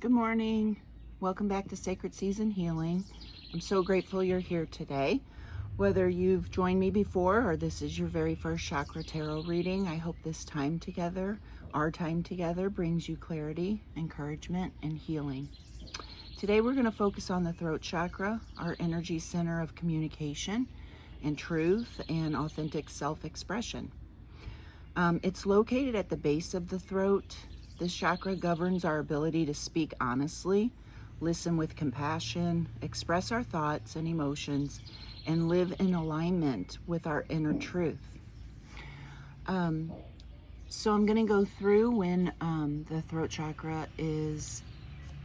Good morning. Welcome back to Sacred Season Healing. I'm so grateful you're here today. Whether you've joined me before or this is your very first chakra tarot reading, I hope this time together, our time together, brings you clarity, encouragement, and healing. Today we're going to focus on the throat chakra, our energy center of communication and truth and authentic self-expression. It's located at the base of the throat. This chakra governs our ability to speak honestly, listen with compassion, express our thoughts and emotions, and live in alignment with our inner truth. So I'm going to go through when the throat chakra is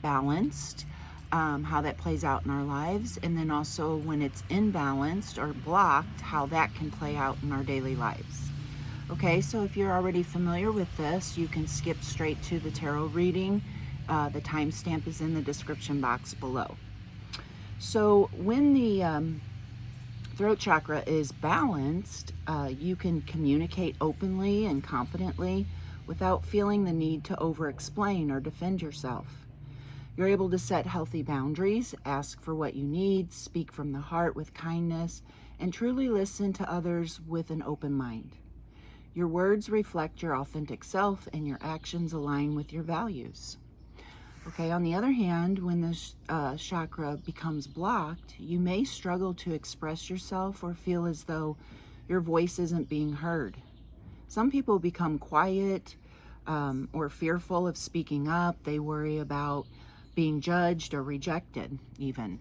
balanced, how that plays out in our lives, and then also when it's imbalanced or blocked, how that can play out in our daily lives. Okay, so if you're already familiar with this, you can skip straight to the tarot reading. The timestamp is in the description box below. So when the throat chakra is balanced, you can communicate openly and confidently without feeling the need to over-explain or defend yourself. You're able to set healthy boundaries, ask for what you need, speak from the heart with kindness, and truly listen to others with an open mind. Your words reflect your authentic self and your actions align with your values. Okay, on the other hand, when the chakra becomes blocked, you may struggle to express yourself or feel as though your voice isn't being heard. Some people become quiet or fearful of speaking up. They worry about being judged or rejected even.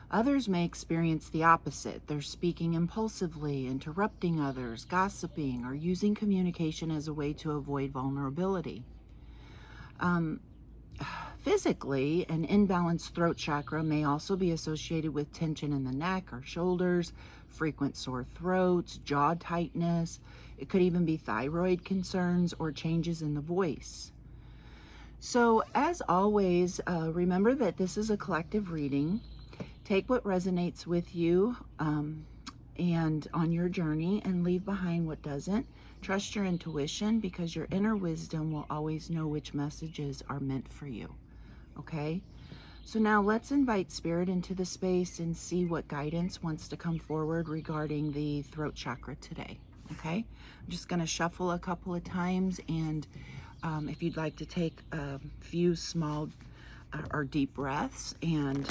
Others may experience the opposite. They're speaking impulsively, interrupting others, gossiping, or using communication as a way to avoid vulnerability. Physically, an imbalanced throat chakra may also be associated with tension in the neck or shoulders, frequent sore throats, jaw tightness. It could even be thyroid concerns or changes in the voice. So, as always, remember that this is a collective reading. Take what resonates with you and on your journey and leave behind what doesn't. Trust your intuition because your inner wisdom will always know which messages are meant for you. Okay? So now let's invite Spirit into the space and see what guidance wants to come forward regarding the throat chakra today. Okay? I'm just going to shuffle a couple of times, and if you'd like to take a few small or deep breaths and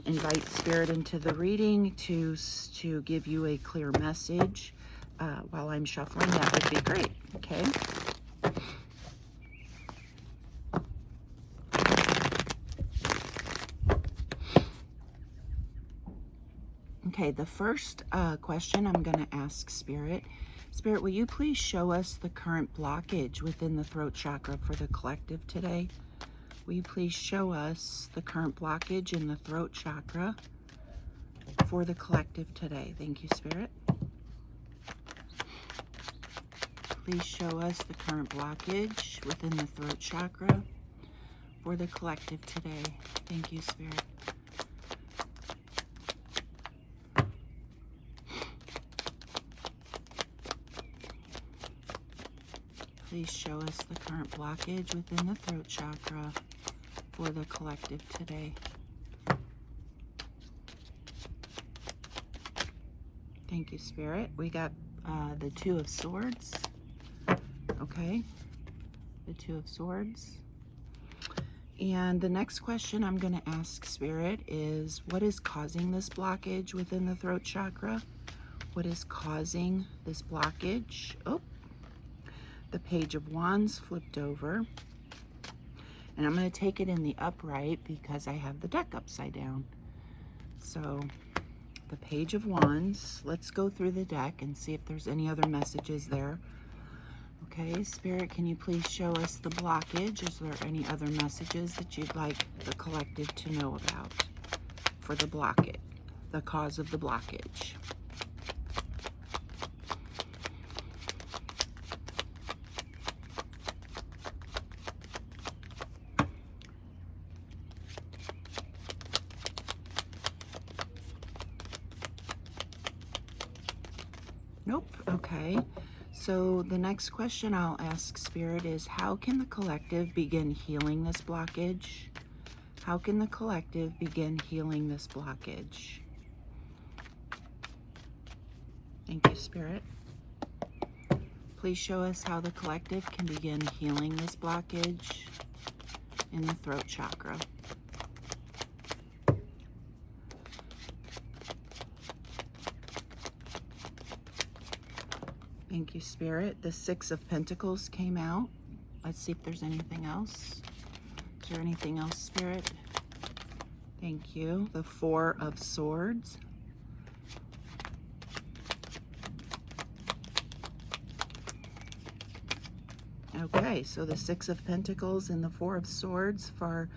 invite Spirit into the reading to give you a clear message while I'm shuffling, that would be great. Okay. Okay, the first question I'm going to ask Spirit. Spirit, will you please show us the current blockage within the throat chakra for the collective today? Will you please show us the current blockage in the throat chakra for the collective today? Thank you, Spirit. Please show us the current blockage within the throat chakra for the collective today. Thank you, Spirit. Please show us the current blockage within the throat chakra for the collective today. Thank you, Spirit. We got the Two of Swords. Okay, the Two of Swords. And the next question I'm going to ask Spirit is, what is causing this blockage within the throat chakra? What is causing this blockage? Oh, the Page of Wands flipped over. And I'm going to take it in the upright because I have the deck upside down. So the Page of Wands, let's go through the deck and see if there's any other messages there. Okay, Spirit, can you please show us the blockage? Is there any other messages that you'd like the collective to know about for the blockage, the cause of the blockage? Nope. Okay. So the next question I'll ask Spirit is, how can the collective begin healing this blockage? How can the collective begin healing this blockage? Thank you, Spirit. Please show us how the collective can begin healing this blockage in the throat chakra. Thank you, Spirit. The Six of Pentacles came out. Let's see if there's anything else. Is there anything else, Spirit? Thank you. The Four of Swords. Okay, so the Six of Pentacles and the Four of Swords for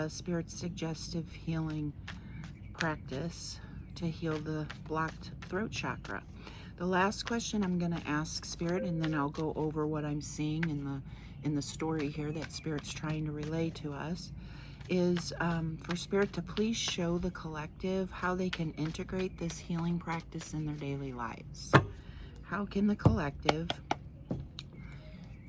Spirit's suggestive healing practice to heal the blocked throat chakra. The last question I'm going to ask Spirit, and then I'll go over what I'm seeing in the story here that Spirit's trying to relay to us, is for Spirit to please show the collective how they can integrate this healing practice in their daily lives. How can the collective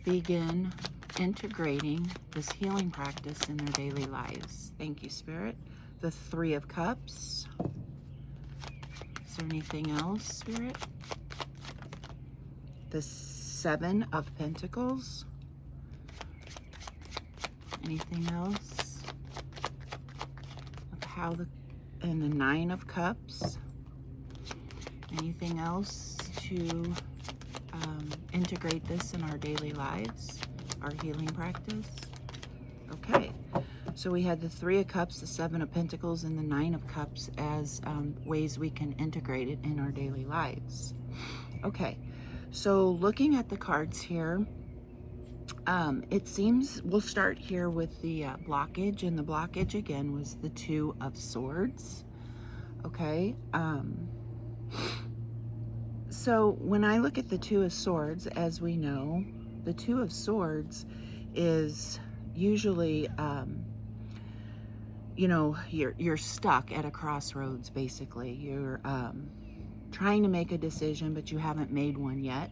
begin integrating this healing practice in their daily lives? Thank you, Spirit. The Three of Cups. Is there anything else, Spirit? The Seven of Pentacles. Anything else? And the Nine of Cups. Anything else to integrate this in our daily lives, our healing practice? Okay, so we had the Three of Cups, the Seven of Pentacles, and the Nine of Cups as ways we can integrate it in our daily lives. Okay, so looking at the cards here, it seems we'll start here with the blockage, and the blockage again was the Two of Swords. Okay, so when I look at the Two of Swords, as we know, the Two of Swords is usually, you know, you're stuck at a crossroads, basically. You're trying to make a decision, but you haven't made one yet.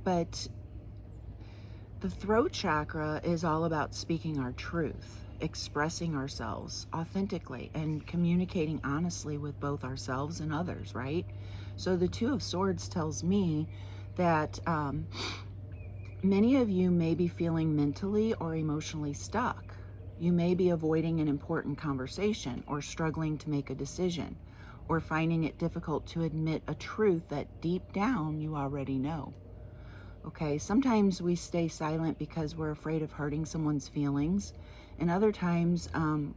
But the throat chakra is all about speaking our truth, expressing ourselves authentically, and communicating honestly with both ourselves and others, right? So the Two of Swords tells me that many of you may be feeling mentally or emotionally stuck. You may be avoiding an important conversation, or struggling to make a decision, or finding it difficult to admit a truth that deep down you already know. Okay, sometimes we stay silent because we're afraid of hurting someone's feelings, and other times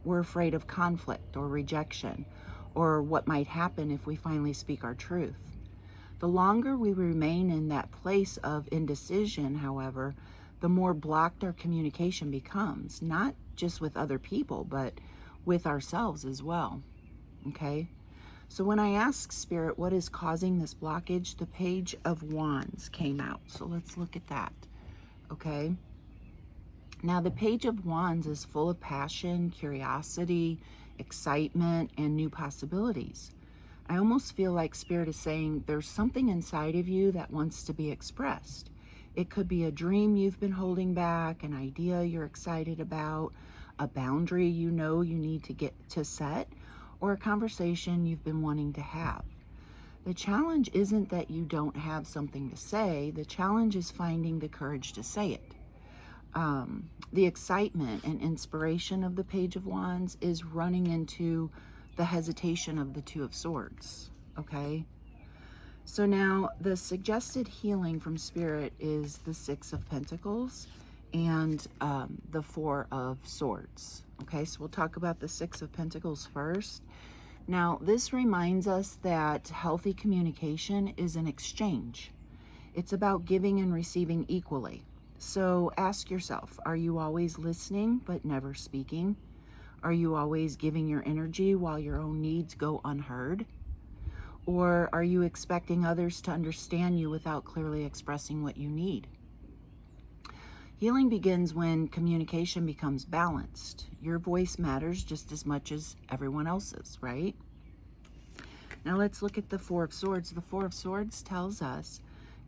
we're afraid of conflict or rejection, or what might happen if we finally speak our truth. The longer we remain in that place of indecision, however, the more blocked our communication becomes, not just with other people, but with ourselves as well. Okay? So when I ask Spirit what is causing this blockage, the Page of Wands came out. So let's look at that. Okay? Now the Page of Wands is full of passion, curiosity, excitement, and new possibilities. I almost feel like Spirit is saying there's something inside of you that wants to be expressed. It could be a dream you've been holding back, an idea you're excited about, a boundary you know you need to get to set, or a conversation you've been wanting to have. The challenge isn't that you don't have something to say. The challenge is finding the courage to say it. The excitement and inspiration of the Page of Wands is running into the hesitation of the Two of Swords. Okay? So now the suggested healing from Spirit is the Six of Pentacles and the Four of Swords. Okay, so we'll talk about the Six of Pentacles first. Now, this reminds us that healthy communication is an exchange. It's about giving and receiving equally. So ask yourself, are you always listening but never speaking? Are you always giving your energy while your own needs go unheard? Or are you expecting others to understand you without clearly expressing what you need? Healing begins when communication becomes balanced. Your voice matters just as much as everyone else's, right? Now let's look at the Four of Swords. The Four of Swords tells us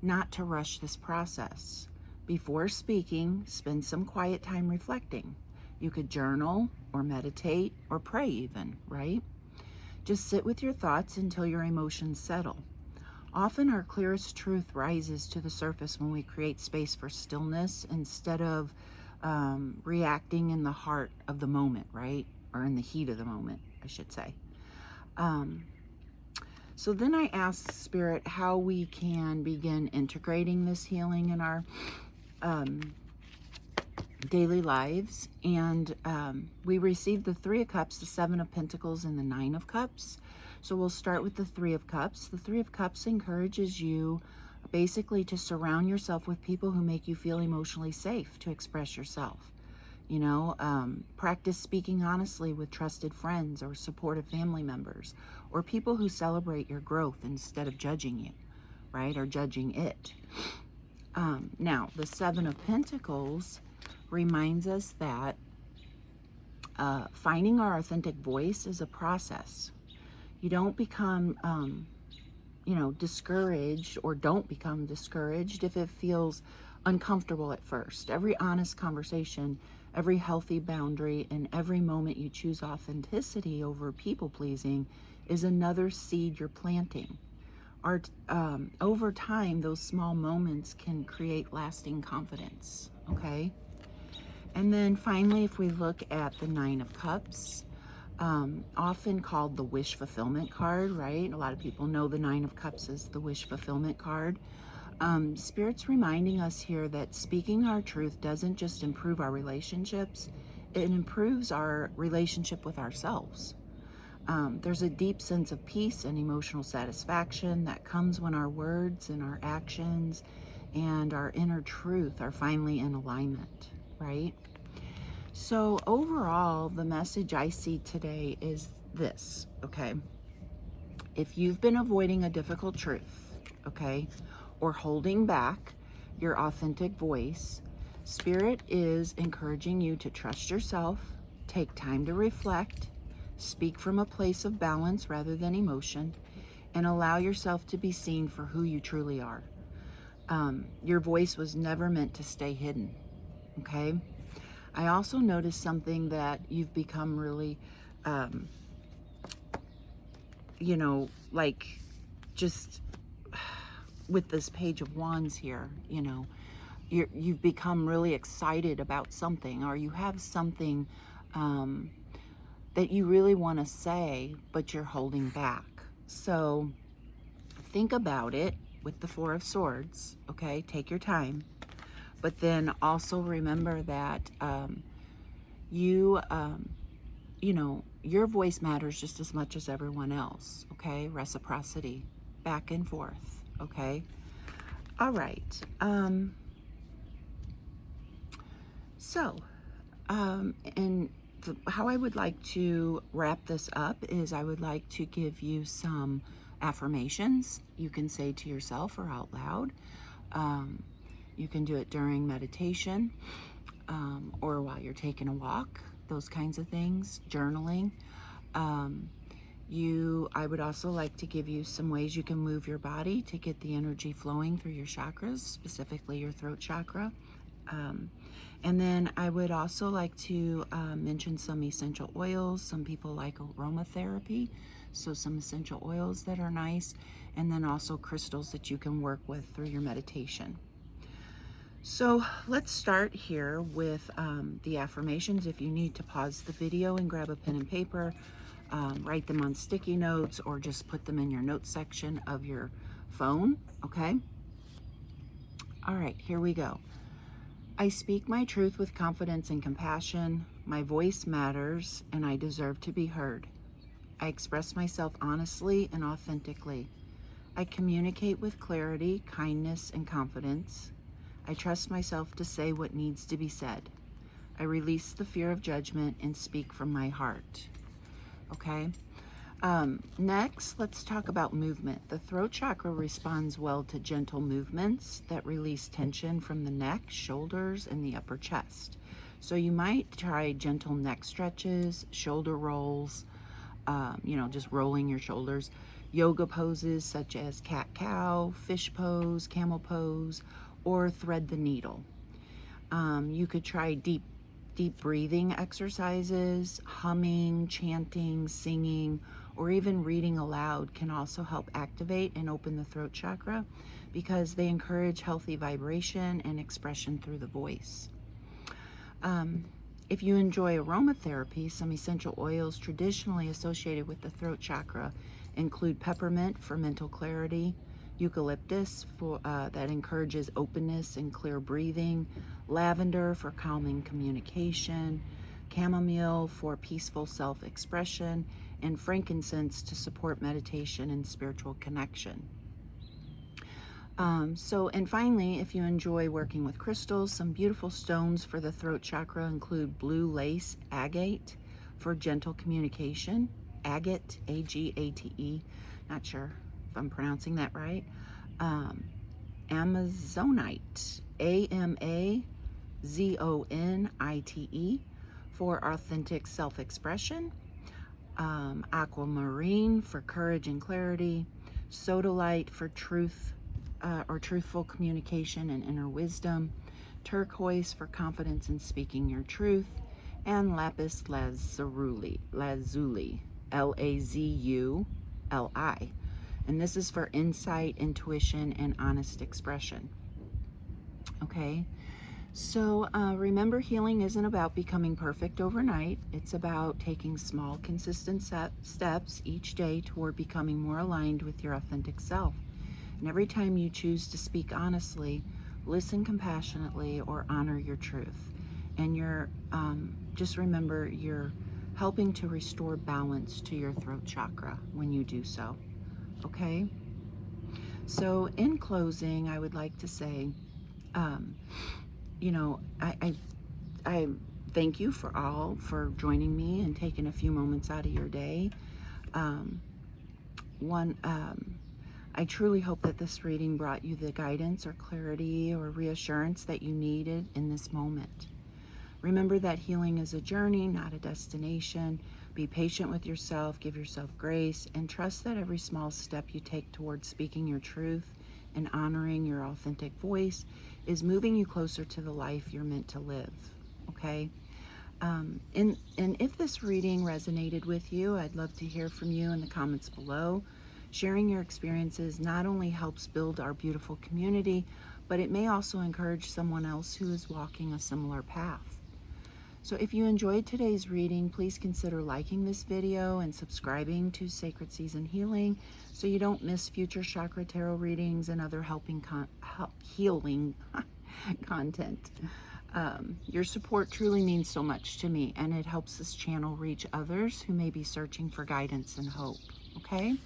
not to rush this process. Before speaking, spend some quiet time reflecting. You could journal or meditate or pray even, right? Just sit with your thoughts until your emotions settle. Often our clearest truth rises to the surface when we create space for stillness instead of reacting in the heart of the moment, right? Or in the heat of the moment, I should say. So then I asked Spirit how we can begin integrating this healing in our daily lives. And we received the Three of Cups, the Seven of Pentacles, and the Nine of Cups. So we'll start with the Three of Cups. The Three of Cups encourages you basically to surround yourself with people who make you feel emotionally safe to express yourself. You know, practice speaking honestly with trusted friends or supportive family members, or people who celebrate your growth instead of judging you, right? Or judging it. Now, the Seven of Pentacles reminds us that finding our authentic voice is a process. You don't become, discouraged, or don't become discouraged if it feels uncomfortable at first. Every honest conversation, every healthy boundary, and every moment you choose authenticity over people-pleasing is another seed you're planting. Over time, those small moments can create lasting confidence, okay? And then finally, if we look at the Nine of Cups, often called the wish fulfillment card, right? A lot of people know the Nine of Cups as the wish fulfillment card. Spirit's reminding us here that speaking our truth doesn't just improve our relationships, it improves our relationship with ourselves. There's a deep sense of peace and emotional satisfaction that comes when our words and our actions and our inner truth are finally in alignment, right? So overall, the message I see today is this, okay? If you've been avoiding a difficult truth, okay, or holding back your authentic voice, Spirit is encouraging you to trust yourself, take time to reflect, speak from a place of balance rather than emotion, and allow yourself to be seen for who you truly are. Your voice was never meant to stay hidden, okay? I also noticed something that you've become really, like just with this Page of Wands here, you've become really excited about something, or you have something that you really want to say, but you're holding back. So think about it with the Four of Swords, okay? Take your time. But then also remember that your voice matters just as much as everyone else, okay? Reciprocity, back and forth, okay? All right. How I would like to wrap this up is I would like to give you some affirmations you can say to yourself or out loud. You can do it during meditation or while you're taking a walk, those kinds of things, journaling. I would also like to give you some ways you can move your body to get the energy flowing through your chakras, specifically your throat chakra. And then I would also like to mention some essential oils. Some people like aromatherapy, so some essential oils that are nice, and then also crystals that you can work with through your meditation. So let's start here with the affirmations. If you need to pause the video and grab a pen and paper, write them on sticky notes or just put them in your notes section of your phone, okay? All right, here we go. I speak my truth with confidence and compassion. My voice matters and I deserve to be heard. I express myself honestly and authentically. I communicate with clarity, kindness, and confidence. I trust myself to say what needs to be said. I release the fear of judgment and speak from my heart. Okay? Next, let's talk about movement. The throat chakra responds well to gentle movements that release tension from the neck, shoulders, and the upper chest. So you might try gentle neck stretches, shoulder rolls, just rolling your shoulders. yoga poses such as cat-cow, fish pose, camel pose, or thread the needle. You could try deep breathing exercises. Humming, chanting, singing, or even reading aloud can also help activate and open the throat chakra because they encourage healthy vibration and expression through the voice. If you enjoy aromatherapy, some essential oils traditionally associated with the throat chakra include peppermint for mental clarity, eucalyptus that encourages openness and clear breathing, lavender for calming communication, chamomile for peaceful self-expression, and frankincense to support meditation and spiritual connection. And finally, if you enjoy working with crystals, some beautiful stones for the throat chakra include blue lace agate for gentle communication. Agate, A-G-A-T-E. Not sure if I'm pronouncing that right. Amazonite, A-M-A-Z-O-N-I-T-E for authentic self-expression. Aquamarine for courage and clarity. Sodalite for truth or truthful communication and inner wisdom. Turquoise for confidence in speaking your truth. And lapis lazuli, L-A-Z-U-L-I. And this is for insight, intuition, and honest expression. Okay, so remember, healing isn't about becoming perfect overnight. It's about taking small, consistent steps each day toward becoming more aligned with your authentic self. And every time you choose to speak honestly, listen compassionately, or honor your truth, and just remember, you're helping to restore balance to your throat chakra when you do so. Okay? So in closing, I would like to say, I thank you for joining me and taking a few moments out of your day. I truly hope that this reading brought you the guidance or clarity or reassurance that you needed in this moment. Remember that healing is a journey, not a destination. Be patient with yourself, give yourself grace, and trust that every small step you take towards speaking your truth and honoring your authentic voice is moving you closer to the life you're meant to live, okay? And if this reading resonated with you, I'd love to hear from you in the comments below. Sharing your experiences not only helps build our beautiful community, but it may also encourage someone else who is walking a similar path. So if you enjoyed today's reading, please consider liking this video and subscribing to Sacred Season Healing so you don't miss future chakra tarot readings and other healing content. Your support truly means so much to me, and it helps this channel reach others who may be searching for guidance and hope, okay?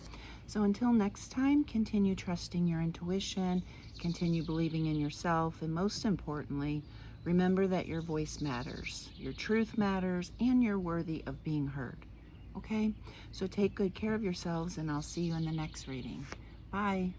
So until next time, continue trusting your intuition, continue believing in yourself, and most importantly, remember that your voice matters, your truth matters, and you're worthy of being heard, okay? So take good care of yourselves, and I'll see you in the next reading. Bye.